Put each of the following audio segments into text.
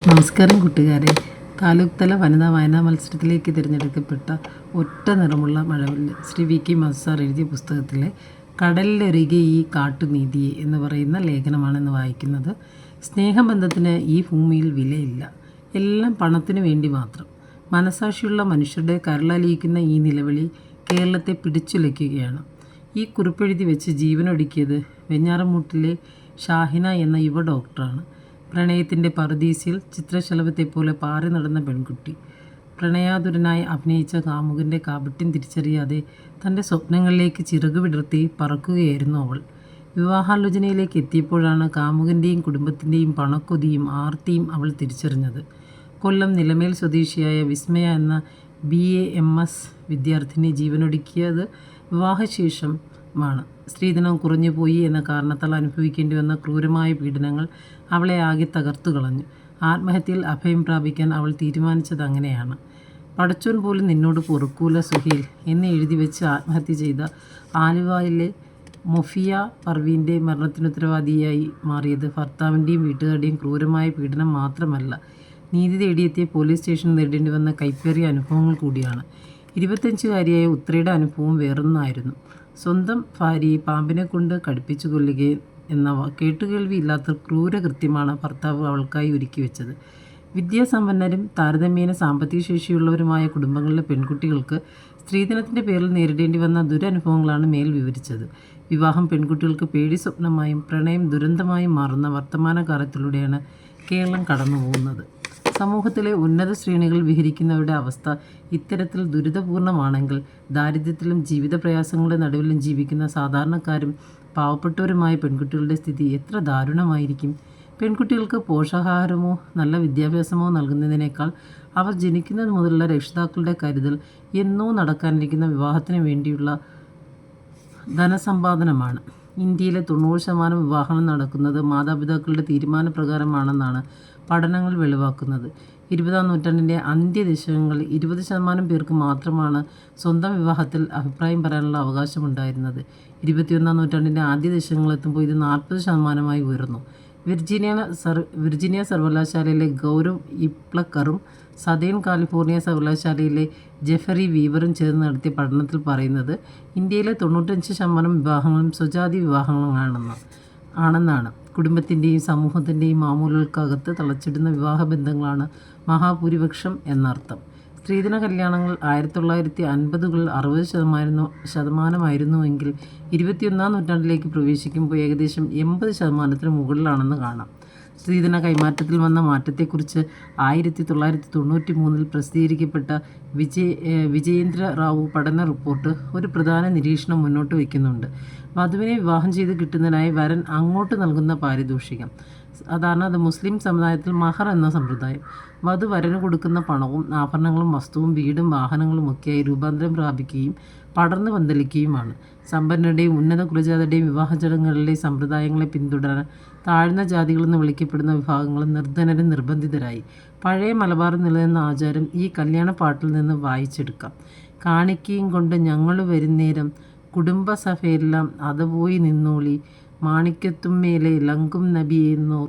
നമസ്കാരം കൂട്ടുകാരെ. താലൂക്ക് തല വനിതാ വായനാ മത്സരത്തിലേക്ക് തിരഞ്ഞെടുക്കപ്പെട്ട ഒറ്റ നിറമുള്ള മഴവില്ല് ശ്രീ വി കെ മസാർ എഴുതിയ പുസ്തകത്തിലെ കടലിലൊരുകെ ഈ കാട്ടുനീതിയെ എന്ന് പറയുന്ന ലേഖനമാണെന്ന് വായിക്കുന്നത്. സ്നേഹബന്ധത്തിന് ഈ ഭൂമിയിൽ വിലയില്ല, എല്ലാം പണത്തിന് വേണ്ടി മാത്രം. മനസാക്ഷിയുള്ള മനുഷ്യരുടെ കരളലിയിക്കുന്ന ഈ നിലവിളി കേരളത്തെ പിടിച്ചുലയ്ക്കുകയാണ്. ഈ കുറിപ്പെഴുതി വെച്ച് ജീവനൊടുക്കിയത് വെഞ്ഞാറമൂട്ടിലെ ഷാഹിന എന്ന യുവ ഡോക്ടറാണ്. പ്രണയത്തിൻ്റെ പറുദീസയിൽ ചിത്രശലഭത്തെപ്പോലെ പാറി നടന്ന പെൺകുട്ടി. പ്രണയാതുരനായി അഭിനയിച്ച കാമുകൻ്റെ കാപട്യം തിരിച്ചറിയാതെ തൻ്റെ സ്വപ്നങ്ങളിലേക്ക് ചിറകു വിടർത്തി പറക്കുകയായിരുന്നു അവൾ. വിവാഹാലോചനയിലേക്ക് എത്തിയപ്പോഴാണ് കാമുകൻ്റെയും കുടുംബത്തിൻ്റെയും പണക്കൊതിയും ആർത്തിയും അവൾ തിരിച്ചറിഞ്ഞത്. കൊല്ലം നിലമേൽ സ്വദേശിയായ വിസ്മയ എന്ന BA-MS വിദ്യാർത്ഥിനി ജീവനൊടുക്കിയത് വിവാഹശേഷമാണ്. സ്ത്രീധനം കുറഞ്ഞുപോയി എന്ന കാരണത്താൽ അനുഭവിക്കേണ്ടി വന്ന ക്രൂരമായ പീഡനങ്ങൾ അവളെ ആകെ തകർത്തു കളഞ്ഞു. ആത്മഹത്യയിൽ അഭയം പ്രാപിക്കാൻ അവൾ തീരുമാനിച്ചത് അങ്ങനെയാണ്. പടച്ചോൻ പോലും നിന്നോട് പൊറുക്കൂല സുഹേൽ എന്ന് എഴുതി വെച്ച് ആത്മഹത്യ ചെയ്ത ആലുവയിലെ മൊഫിയ പർവീൻ്റെ മരണത്തിനുത്തരവാദിയായി മാറിയത് ഭർത്താവിൻ്റെയും വീട്ടുകാരുടെയും ക്രൂരമായ പീഡനം മാത്രമല്ല, നീതി തേടിയെത്തിയ പോലീസ് സ്റ്റേഷനിൽ നേരിടേണ്ടി വന്ന കൈപ്പേറിയ അനുഭവങ്ങൾ കൂടിയാണ്. 25-കാരിയായ ഉത്രയുടെ അനുഭവം വേറൊന്നായിരുന്നു. സ്വന്തം ഭാര്യയെ പാമ്പിനെ കൊണ്ട് കടിപ്പിച്ചു കൊല്ലുകയും എന്ന കേട്ടുകേൾവിയില്ലാത്ത ക്രൂരകൃത്യമാണ് ഭർത്താവ് അവൾക്കായി ഒരുക്കി വെച്ചത്. വിദ്യാസമ്പന്നരും താരതമ്യേന സാമ്പത്തിക ശേഷിയുള്ളവരുമായ കുടുംബങ്ങളിലെ പെൺകുട്ടികൾക്ക് സ്ത്രീധനത്തിൻ്റെ പേരിൽ നേരിടേണ്ടി വന്ന ദുരനുഭവങ്ങളാണ് മേൽ വിവരിച്ചത്. വിവാഹം പെൺകുട്ടികൾക്ക് പേടി സ്വപ്നമായും പ്രണയം ദുരന്തമായും മാറുന്ന വർത്തമാനകാലത്തിലൂടെയാണ് കേരളം കടന്നുപോകുന്നത്. സമൂഹത്തിലെ ഉന്നത ശ്രേണികളിൽ വിഹരിക്കുന്നവരുടെ അവസ്ഥ ഇത്തരത്തിൽ ദുരിതപൂർണമാണെങ്കിൽ, ദാരിദ്ര്യത്തിലും ജീവിത പ്രയാസങ്ങളുടെ നടുവിലും ജീവിക്കുന്ന സാധാരണക്കാരും പാവപ്പെട്ടവരുമായ പെൺകുട്ടികളുടെ സ്ഥിതി എത്ര ദാരുണമായിരിക്കും. പെൺകുട്ടികൾക്ക് പോഷകാഹാരമോ നല്ല വിദ്യാഭ്യാസമോ നൽകുന്നതിനേക്കാൾ അവർ ജനിക്കുന്നത് മുതലുള്ള രക്ഷിതാക്കളുടെ കരുതൽ, എന്നോ നടക്കാനിരിക്കുന്ന വിവാഹത്തിന് വേണ്ടിയുള്ള ധനസമ്പാദനമാണ്. ഇന്ത്യയിലെ 90% വിവാഹങ്ങൾ നടക്കുന്നത് മാതാപിതാക്കളുടെ തീരുമാനപ്രകാരമാണെന്നാണ് പഠനങ്ങൾ വെളിവാക്കുന്നത്. 20-ാം നൂറ്റാണ്ടിൻ്റെ അന്ത്യദശകങ്ങളിൽ 20% പേർക്ക് മാത്രമാണ് സ്വന്തം വിവാഹത്തിൽ അഭിപ്രായം പറയാനുള്ള അവകാശമുണ്ടായിരുന്നത്. 21-ാം നൂറ്റാണ്ടിൻ്റെ ആദ്യ ദശകങ്ങളെത്തുമ്പോൾ ഇത് 40%-ആയി ഉയർന്നു. വിർജീനിയ സർവകലാശാലയിലെ ഗൗരവ് ഇപ്ലക്കറും സതേൺ കാലിഫോർണിയ സർവകലാശാലയിലെ ജെഫറി വീവറും ചേർന്ന് നടത്തിയ പഠനത്തിൽ പറയുന്നത് ഇന്ത്യയിലെ 95% വിവാഹങ്ങളും സ്വജാതി വിവാഹങ്ങളാണെന്നാണ്. കുടുംബത്തിൻ്റെയും സമൂഹത്തിൻ്റെയും മാമൂലുകൾക്കകത്ത് തളച്ചിടുന്ന വിവാഹബന്ധങ്ങളാണ് മഹാഭൂരിപക്ഷം എന്നർത്ഥം. സ്ത്രീധന കല്യാണങ്ങൾ 1950കളിൽ 60% 21-ാം നൂറ്റാണ്ടിലേക്ക് പ്രവേശിക്കുമ്പോൾ ഏകദേശം 80%-ന് മുകളിലാണെന്ന് കാണാം. സ്ത്രീധന കൈമാറ്റത്തിൽ വന്ന മാറ്റത്തെക്കുറിച്ച് 1993 പ്രസിദ്ധീകരിക്കപ്പെട്ട വിജയേന്ദ്ര റാവു പഠന റിപ്പോർട്ട് ഒരു പ്രധാന നിരീക്ഷണം മുന്നോട്ട് വയ്ക്കുന്നുണ്ട്. വധുവിനെ വിവാഹം ചെയ്ത് കിട്ടുന്നതിനായി വരൻ അങ്ങോട്ട് നൽകുന്ന പാരിതോഷികം. സാധാരണ അത് മുസ്ലിം സമുദായത്തിൽ മഹർ എന്ന സമ്പ്രദായം. വധു വരന് കൊടുക്കുന്ന പണവും ആഭരണങ്ങളും വസ്തുവും വീടും വാഹനങ്ങളും ഒക്കെയായി രൂപാന്തരം പ്രാപിക്കുകയും പടർന്നു പന്തലിക്കുകയുമാണ്. സമ്പന്നരുടെയും ഉന്നത കുലജാതരുടെയും വിവാഹ ചടങ്ങുകളിലെ സമ്പ്രദായങ്ങളെ പിന്തുടരാൻ താഴ്ന്ന ജാതികളെന്ന് വിളിക്കപ്പെടുന്ന വിഭാഗങ്ങൾ നിർധനരും നിർബന്ധിതരായി. പഴയ മലബാറിൽ നിലനിന്ന ആചാരം ഈ കല്യാണപ്പാട്ടിൽ നിന്ന് വായിച്ചെടുക്കാം. കാണിക്കയും കൊണ്ട് ഞങ്ങളു വരുന്നേരം കുടുംബസഭയെല്ലാം അതുപോയി നിന്നോളി, മാണിക്യത്തുമ്മേലെ ലങ്കും നബിയെന്നോർ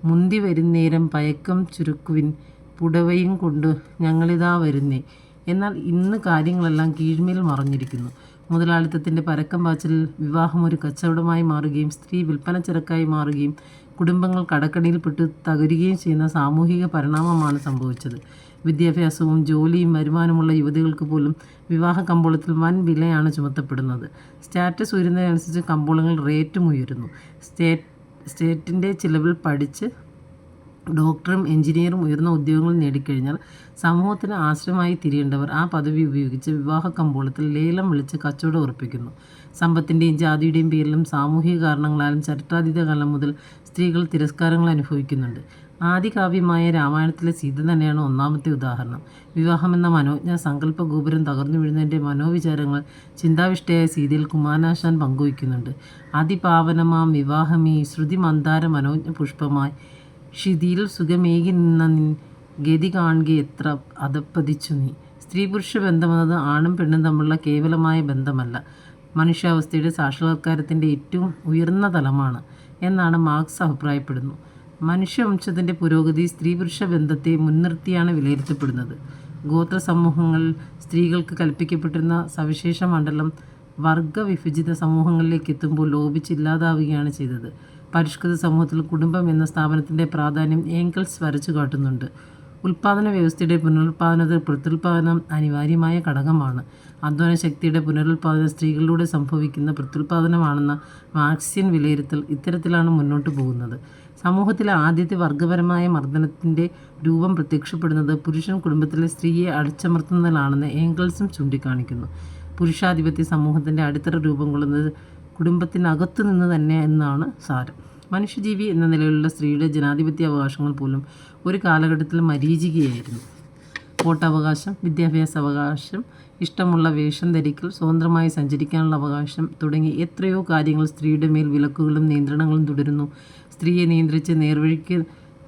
മുന്തി വരുന്നേരം പയക്കം ചുരുക്കുവിൻ, പുടവയും കൊണ്ട് ഞങ്ങളിതാ വരുന്നേ. എന്നാൽ ഇന്ന് കാര്യങ്ങളെല്ലാം കീഴ്മേൽ മറഞ്ഞിരിക്കുന്നു. മുതലാളിത്തത്തിൻ്റെ പരക്കം പാച്ചിലിൽ വിവാഹം ഒരു കച്ചവടമായി മാറുകയും സ്ത്രീ വിൽപ്പനച്ചരക്കായി മാറുകയും കുടുംബങ്ങൾ കടക്കണിയിൽപ്പെട്ട് തകരുകയും ചെയ്യുന്ന സാമൂഹിക പരിണാമമാണ് സംഭവിച്ചത്. വിദ്യാഭ്യാസവും ജോലിയും വരുമാനമുള്ള യുവതികൾക്ക് പോലും വിവാഹ കമ്പോളത്തിൽ വൻ വിലയാണ് ചുമത്തപ്പെടുന്നത്. സ്റ്റാറ്റസ് ഉയരുന്നതിനനുസരിച്ച് കമ്പോളങ്ങൾ റേറ്റും ഉയരുന്നു. സ്റ്റേറ്റിൻ്റെ ചിലവിൽ പഠിച്ച് ഡോക്ടറും എഞ്ചിനീയറും ഉയർന്ന ഉദ്യോഗങ്ങൾ നേടിക്കഴിഞ്ഞാൽ സമൂഹത്തിന് ആശ്രയമായി തിരിയേണ്ടവർ ആ പദവി ഉപയോഗിച്ച് വിവാഹ കമ്പോളത്തിൽ ലേലം വിളിച്ച് കച്ചവടം ഉറപ്പിക്കുന്നു. സമ്പത്തിൻ്റെയും ജാതിയുടെയും പേരിലും സാമൂഹിക കാരണങ്ങളാലും ചരിത്രാതീത കാലം മുതൽ സ്ത്രീകൾ തിരസ്കാരങ്ങൾ അനുഭവിക്കുന്നുണ്ട്. ആദികാവ്യമായ രാമായണത്തിലെ സീത തന്നെയാണ് ഒന്നാമത്തെ ഉദാഹരണം. വിവാഹമെന്ന മനോജ്ഞ സങ്കല്പ ഗോപുരം തകർന്നു വീഴുന്നതിൻ്റെ മനോവിചാരങ്ങൾ ചിന്താവിഷ്ടയായ സീതയിൽ കുമാരനാശാൻ പങ്കുവയ്ക്കുന്നുണ്ട്. അതിപാവനമാം വിവാഹമേ ശ്രുതി മന്ദാര മനോജ്ഞ പുഷ്പമായി ക്ഷിതിയിൽ സുഖമേകി നിന്ന നിൻ ഗതി കാൺകെ എത്ര അധപ്പതിച്ചു നീ. സ്ത്രീ പുരുഷ ബന്ധമെന്നത് ആണും പെണ്ണും തമ്മിലുള്ള കേവലമായ ബന്ധമല്ല, മനുഷ്യാവസ്ഥയുടെ സാക്ഷാത്കാരത്തിൻ്റെ ഏറ്റവും ഉയർന്ന തലമാണ് എന്നാണ് മാർക്സ് അഭിപ്രായപ്പെടുന്നു. മനുഷ്യവംശത്തിൻ്റെ പുരോഗതി സ്ത്രീ പുരുഷ ബന്ധത്തെ മുൻനിർത്തിയാണ് വിലയിരുത്തപ്പെടുന്നത്. ഗോത്ര സമൂഹങ്ങളിൽ സ്ത്രീകൾക്ക് കൽപ്പിക്കപ്പെട്ടിരുന്ന സവിശേഷ മണ്ഡലം വർഗവിഭജിത സമൂഹങ്ങളിലേക്ക് എത്തുമ്പോൾ ലോപിച്ചില്ലാതാവുകയാണ് ചെയ്തത്. പരിഷ്കൃത സമൂഹത്തിൽ കുടുംബം എന്ന സ്ഥാപനത്തിൻ്റെ പ്രാധാന്യം ഏംഗൽസ് വരച്ചു കാട്ടുന്നുണ്ട്. ഉൽപ്പാദന വ്യവസ്ഥയുടെ പുനരുൽപ്പാദനത്തിൽ പ്രത്യുൽപ്പാദനം അനിവാര്യമായ ഘടകമാണ്. അധ്വാന ശക്തിയുടെ പുനരുൽപ്പാദനം സ്ത്രീകളിലൂടെ സംഭവിക്കുന്ന പ്രത്യുൽപ്പാദനമാണെന്ന മാർക്സിയൻ വിലയിരുത്തൽ ഇത്തരത്തിലാണ് മുന്നോട്ട് പോകുന്നത്. സമൂഹത്തിലെ ആദ്യത്തെ വർഗപരമായ മർദ്ദനത്തിൻ്റെ രൂപം പ്രത്യക്ഷപ്പെടുന്നത് പുരുഷൻ കുടുംബത്തിലെ സ്ത്രീയെ അടിച്ചമർത്തുന്നതിലാണെന്ന് ഏംഗൽസും ചൂണ്ടിക്കാണിക്കുന്നു. പുരുഷാധിപത്യ സമൂഹത്തിൻ്റെ അടിത്തറ രൂപം കൊള്ളുന്നത് കുടുംബത്തിനകത്തു നിന്ന് തന്നെ എന്നാണ് സാരം. മനുഷ്യജീവി എന്ന നിലയിലുള്ള സ്ത്രീയുടെ ജനാധിപത്യ അവകാശങ്ങൾ പോലും ഒരു കാലഘട്ടത്തിൽ മരീചികയായിരുന്നു. വോട്ടവകാശം, വിദ്യാഭ്യാസ അവകാശം, ഇഷ്ടമുള്ള വേഷം ധരിക്കൽ, സ്വതന്ത്രമായി സഞ്ചരിക്കാനുള്ള അവകാശം തുടങ്ങി എത്രയോ കാര്യങ്ങൾ സ്ത്രീയുടെ മേൽ വിലക്കുകളും നിയന്ത്രണങ്ങളും തുടരുന്നു. സ്ത്രീയെ നിയന്ത്രിച്ച് നേർവഴിക്ക്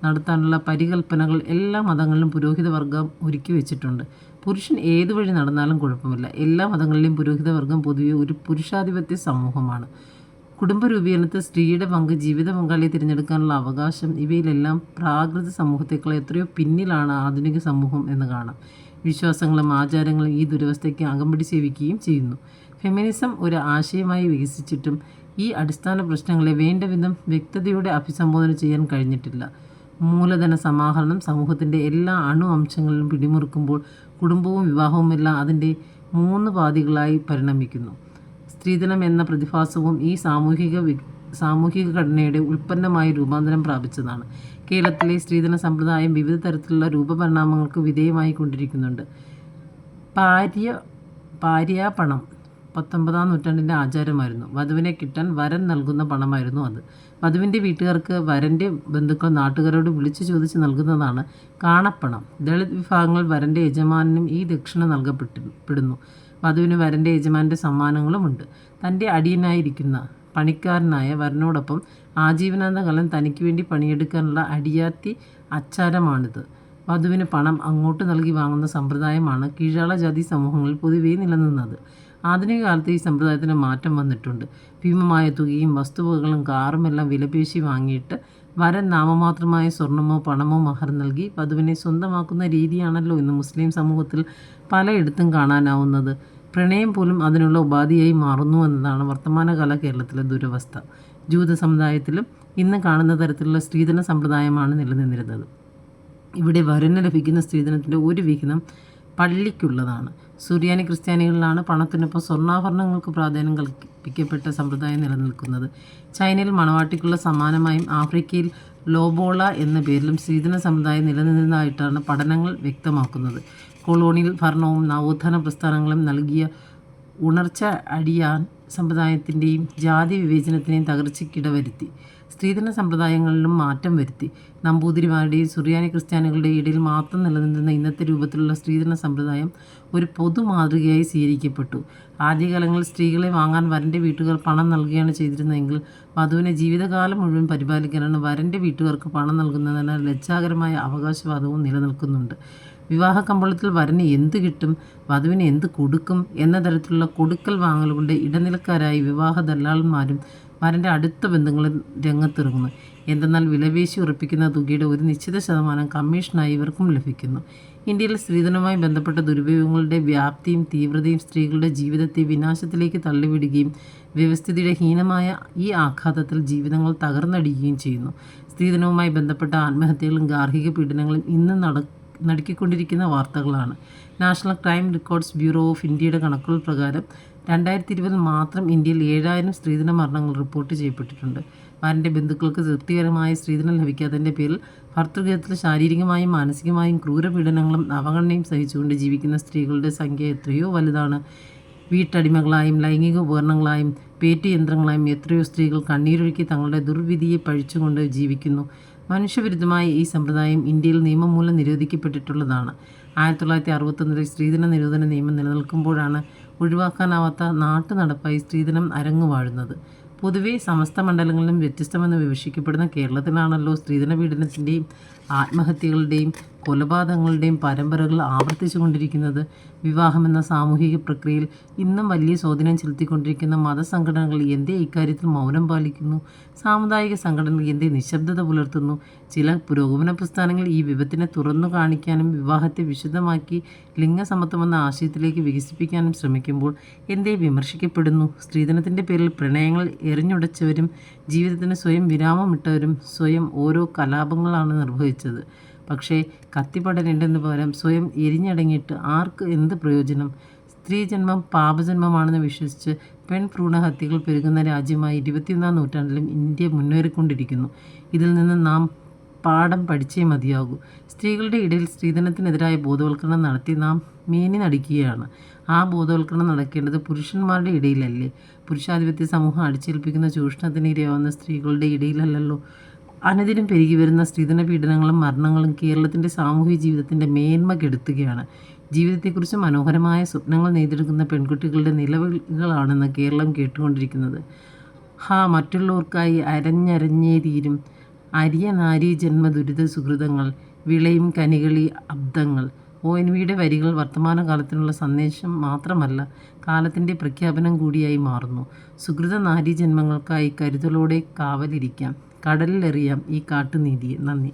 നടത്താനുള്ള പരികൽപ്പനകൾ എല്ലാ മതങ്ങളിലും പുരോഹിത വർഗം ഒരുക്കി വെച്ചിട്ടുണ്ട്. പുരുഷൻ ഏതു വഴി നടന്നാലും കുഴപ്പമില്ല. എല്ലാ മതങ്ങളിലെയും പുരോഹിത വർഗം പൊതുവെ ഒരു പുരുഷാധിപത്യ സമൂഹമാണ്. കുടുംബ രൂപീകരണത്തിൽ സ്ത്രീയുടെ പങ്ക്, ജീവിത പങ്കാളിയെ തിരഞ്ഞെടുക്കാനുള്ള അവകാശം, ഇവയിലെല്ലാം പ്രാകൃത സമൂഹത്തേക്കാൾ എത്രയോ പിന്നിലാണ് ആധുനിക സമൂഹം എന്ന് കാണാം. വിശ്വാസങ്ങളും ആചാരങ്ങളും ഈ ദുരവസ്ഥയ്ക്ക് അകമ്പടി സേവിക്കുകയും ചെയ്യുന്നു. ഫെമിനിസം ഒരു ആശയമായി വികസിച്ചിട്ടും ഈ അടിസ്ഥാന പ്രശ്നങ്ങളെ വേണ്ടവിധം വ്യക്തതയോടെ അഭിസംബോധന ചെയ്യാൻ കഴിഞ്ഞിട്ടില്ല. മൂലധന സമാഹരണം സമൂഹത്തിൻ്റെ എല്ലാ അണു അംശങ്ങളിലും പിടിമുറുക്കുമ്പോൾ കുടുംബവും വിവാഹവുമെല്ലാം അതിൻ്റെ 3 പാതികളായി പരിണമിക്കുന്നു. സ്ത്രീധനം എന്ന പ്രതിഭാസവും ഈ സാമൂഹിക ഘടനയുടെ ഉൽപ്പന്നമായി രൂപാന്തരം പ്രാപിച്ചതാണ്. കേരളത്തിലെ സ്ത്രീധന സമ്പ്രദായം വിവിധ തരത്തിലുള്ള രൂപപരിണാമങ്ങൾക്ക് വിധേയമായി കൊണ്ടിരിക്കുന്നുണ്ട്. പാര്യാപണം 19-ാം നൂറ്റാണ്ടിൻ്റെ ആചാരമായിരുന്നു. വധുവിനെ കിട്ടാൻ വരൻ നൽകുന്ന പണമായിരുന്നു അത്. വധുവിൻ്റെ വീട്ടുകാർക്ക് വരൻ്റെ ബന്ധുക്കൾ നാട്ടുകാരോട് വിളിച്ചു ചോദിച്ച് നൽകുന്നതാണ് കാണപ്പണം. ദളിത് വിഭാഗങ്ങൾ വരൻ്റെ യജമാനനും ഈ ദക്ഷിണ നൽകപ്പെടുന്നു. വധുവിന് വരൻ്റെ യജമാനൻ്റെ സമ്മാനങ്ങളുമുണ്ട്. തൻ്റെ അടിയനായിരിക്കുന്ന പണിക്കാരനായ വരനോടൊപ്പം ആജീവനാന്തകാലം തനിക്ക് വേണ്ടി പണിയെടുക്കാനുള്ള അടിയാത്തി ആചാരമാണിത്. വധുവിന് പണം അങ്ങോട്ട് നൽകി വാങ്ങുന്ന സമ്പ്രദായമാണ് കീഴാള ജാതി സമൂഹങ്ങളിൽ പൊതുവേ നിലനിന്നത്. ആധുനിക കാലത്ത് ഈ സമ്പ്രദായത്തിന് മാറ്റം വന്നിട്ടുണ്ട്. ഭീമമായ തുകയും വസ്തുവകകളും കാറുമെല്ലാം വിലപേശി വാങ്ങിയിട്ട് വരൻ നാമമാത്രമായ സ്വർണമോ പണമോ മഹർ നൽകി വധുവിനെ സ്വന്തമാക്കുന്ന രീതിയാണല്ലോ ഇന്ന് മുസ്ലിം സമൂഹത്തിൽ പലയിടത്തും കാണാനാവുന്നത്. പ്രണയം പോലും അതിനുള്ള ഉപാധിയായി മാറുന്നു എന്നതാണ് വർത്തമാനകാല കേരളത്തിലെ ദുരവസ്ഥ. ജൂത സമുദായത്തിലും ഇന്ന് കാണുന്ന തരത്തിലുള്ള സ്ത്രീധന സമ്പ്രദായമാണ് നിലനിന്നിരുന്നത്. ഇവിടെ വരന് ലഭിക്കുന്ന സ്ത്രീധനത്തിൻ്റെ ഒരു വിഹിതം പള്ളിക്കുള്ളതാണ്. സുറിയാനി ക്രിസ്ത്യാനികളിലാണ് പണത്തിനൊപ്പം സ്വർണ്ണാഭരണങ്ങൾക്ക് പ്രാധാന്യം കൽപ്പിക്കപ്പെട്ട സമ്പ്രദായം നിലനിൽക്കുന്നത്. ചൈനയിൽ മണവാട്ടിക്കുള്ള സമാനമായും ആഫ്രിക്കയിൽ ലോബോള എന്ന പേരിലും സ്ത്രീധന സമ്പ്രദായം നിലനിന്നതായിട്ടാണ് പഠനങ്ങൾ വ്യക്തമാക്കുന്നത്. കൊളോണിയൽ ഭരണവും നവോത്ഥാന പ്രസ്ഥാനങ്ങളും നൽകിയ ഉണർച്ച അടിയാൻ സമ്പ്രദായത്തിൻ്റെയും ജാതി വിവേചനത്തിൻ്റെയും തകർച്ചയ്ക്കിടവരുത്തി. സ്ത്രീധന സമ്പ്രദായങ്ങളിലും മാറ്റം വരുത്തി. നമ്പൂതിരിമാരുടെയും സുറിയാനി ക്രിസ്ത്യാനികളുടെയും ഇടയിൽ മാത്രം നിലനിന്നിരുന്ന ഇന്നത്തെ രൂപത്തിലുള്ള സ്ത്രീധന സമ്പ്രദായം ഒരു പൊതു മാതൃകയായി സ്വീകരിക്കപ്പെട്ടു. ആദ്യകാലങ്ങളിൽ സ്ത്രീകളെ വാങ്ങാൻ വരൻ്റെ വീട്ടുകാർ പണം നൽകുകയാണ് ചെയ്തിരുന്നതെങ്കിൽ വധുവിനെ ജീവിതകാലം മുഴുവൻ പരിപാലിക്കാനാണ് വരൻ്റെ വീട്ടുകാർക്ക് പണം നൽകുന്നതിനാൽ ലജ്ജാകരമായ അവകാശവാദവും നിലനിൽക്കുന്നുണ്ട്. വിവാഹ കമ്പോളത്തിൽ വരന് എന്ത് കിട്ടും, വധുവിന് എന്ത് കൊടുക്കും എന്ന തരത്തിലുള്ള കൊടുക്കൽ വാങ്ങലുകളുടെ ഇടനിലക്കാരായി വിവാഹ ദല്ലാളന്മാരും വരൻ്റെ അടുത്ത ബന്ധങ്ങളും രംഗത്തിറങ്ങുന്നു. എന്തെന്നാൽ വിലപേശി ഉറപ്പിക്കുന്ന തുകയുടെ ഒരു നിശ്ചിത ശതമാനം കമ്മീഷനായി ഇവർക്കും ലഭിക്കുന്നു. ഇന്ത്യയിൽ സ്ത്രീധനവുമായി ബന്ധപ്പെട്ട ദുരുപയോഗങ്ങളുടെ വ്യാപ്തിയും തീവ്രതയും സ്ത്രീകളുടെ ജീവിതത്തെ വിനാശത്തിലേക്ക് തള്ളിവിടുകയും വ്യവസ്ഥിതിയുടെ ഹീനമായ ഈ ആഘാതത്തിൽ ജീവിതങ്ങൾ തകർന്നടിയുകയും ചെയ്യുന്നു. സ്ത്രീധനവുമായി ബന്ധപ്പെട്ട ആത്മഹത്യകളും ഗാർഹിക പീഡനങ്ങളും ഇന്ന് നടത്തിക്കൊണ്ടിരിക്കുന്ന വാർത്തകളാണ്. National crime records bureau of ഇന്ത്യയുടെ കണക്കുകൾ പ്രകാരം 2020 മാത്രം ഇന്ത്യയിൽ 7000 സ്ത്രീധന മരണങ്ങൾ റിപ്പോർട്ട് ചെയ്യപ്പെട്ടിട്ടുണ്ട്. വരൻ്റെ ബന്ധുക്കൾക്ക് തൃപ്തികരമായ സ്ത്രീധനം ലഭിക്കാത്തതിൻ്റെ പേരിൽ ഭർതൃഗൃഹത്തിൽ ശാരീരികമായും മാനസികമായും ക്രൂരപീഡനങ്ങളും അവഗണനയും സഹിച്ചുകൊണ്ട് ജീവിക്കുന്ന സ്ത്രീകളുടെ സംഖ്യ എത്രയോ വലുതാണ്. വീട്ടടിമകളായും ലൈംഗിക ഉപകരണങ്ങളായും പേറ്റുയന്ത്രങ്ങളായും എത്രയോ സ്ത്രീകൾ കണ്ണീരൊഴുക്കി തങ്ങളുടെ ദുർവിധിയെ പഴിച്ചുകൊണ്ട് ജീവിക്കുന്നു. മനുഷ്യവിരുദ്ധമായ ഈ സമ്പ്രദായം ഇന്ത്യയിൽ നിയമം മൂലം നിരോധിക്കപ്പെട്ടിട്ടുള്ളതാണ്. 1961 സ്ത്രീധന നിരോധന നിയമം നിലനിൽക്കുമ്പോഴാണ് ഒഴിവാക്കാനാവാത്ത നാട്ടുനടപ്പായി സ്ത്രീധനം അരങ്ങുവാഴുന്നത്. പൊതുവെ സമസ്ത മണ്ഡലങ്ങളിലും വ്യത്യസ്തമെന്ന് വിവക്ഷിക്കപ്പെടുന്ന കേരളത്തിലാണല്ലോ സ്ത്രീധന പീഡനത്തിൻ്റെയും ആത്മഹത്യകളുടെയും കൊലപാതകങ്ങളുടെയും പരമ്പരകൾ ആവർത്തിച്ചു കൊണ്ടിരിക്കുന്നത്? വിവാഹമെന്ന സാമൂഹിക പ്രക്രിയയിൽ ഇന്നും വലിയ സ്വാധീനം ചെലുത്തിക്കൊണ്ടിരിക്കുന്ന മതസംഘടനകൾ എന്തേ ഇക്കാര്യത്തിൽ മൗനം പാലിക്കുന്നു? സാമുദായിക സംഘടനകൾ എന്തേ നിശബ്ദത പുലർത്തുന്നു? ചില പുരോഗമന പ്രസ്ഥാനങ്ങൾ ഈ വിപത്തിനെ തുറന്നു കാണിക്കാനും വിവാഹത്തെ വിശുദ്ധമാക്കി ലിംഗസമത്വമെന്ന ആശയത്തിലേക്ക് വികസിപ്പിക്കാനും ശ്രമിക്കുമ്പോൾ എന്തേ വിമർശിക്കപ്പെടുന്നു? സ്ത്രീധനത്തിൻ്റെ പേരിൽ പ്രണയങ്ങൾ എറിഞ്ഞുടച്ചവരും ജീവിതത്തിന് സ്വയം വിരാമമിട്ടവരും സ്വയം ഓരോ കലാപങ്ങളാണ് നിർവഹിച്ചത്. പക്ഷേ കത്തിപ്പടരേണ്ടതിന് പകരം സ്വയം എരിഞ്ഞടങ്ങിയിട്ട് ആർക്ക് എന്ത് പ്രയോജനം? സ്ത്രീജന്മം പാപജന്മമാണെന്ന് വിശ്വസിച്ച് പെൺഭ്രൂണഹത്യകൾ പെരുകുന്ന രാജ്യമായി 21-ാം നൂറ്റാണ്ടിലും ഇന്ത്യ മുന്നേറിക്കൊണ്ടിരിക്കുന്നു. ഇതിൽ നിന്ന് നാം പാഠം പഠിച്ചേ മതിയാകൂ. സ്ത്രീകളുടെ ഇടയിൽ സ്ത്രീധനത്തിനെതിരായ ബോധവൽക്കരണം നടത്തി നാം മേനി നടിക്കുകയാണ്. ആ ബോധവൽക്കരണം നടക്കേണ്ടത് പുരുഷന്മാരുടെ ഇടയിലല്ലേ? പുരുഷാധിപത്യ സമൂഹം അടിച്ചേൽപ്പിക്കുന്ന ചൂഷണത്തിന് ഇരയാവുന്ന സ്ത്രീകളുടെ ഇടയിലല്ലല്ലോ. അനുദിനം പെരുകി വരുന്ന സ്ത്രീധന പീഡനങ്ങളും മരണങ്ങളും കേരളത്തിൻ്റെ സാമൂഹിക ജീവിതത്തിൻ്റെ മേന്മ കെടുത്തുകയാണ്. ജീവിതത്തെക്കുറിച്ച് മനോഹരമായ സ്വപ്നങ്ങൾ നെയ്തെടുക്കുന്ന പെൺകുട്ടികളുടെ നിലവിളികളാണെന്ന് കേരളം കേട്ടുകൊണ്ടിരിക്കുന്നത്. മറ്റുള്ളവർക്കായി അരഞ്ഞരഞ്ഞേ തീരും അരിയ നാരീ ജന്മ ദുരിത സുഹൃതങ്ങൾ വിളയും കനികളി അബ്ദങ്ങൾ. ONVയുടെ വരികൾ വർത്തമാനകാലത്തിനുള്ള സന്ദേശം മാത്രമല്ല, കാലത്തിൻ്റെ പ്രഖ്യാപനം കൂടിയായി മാറുന്നു. സുഹൃത നാരീജന്മങ്ങൾക്കായി കരുതലോടെ കാവലിരിക്കാം, കടലിലെറിയാം ഈ കാട്ടുനീതിയെ. നന്ദി.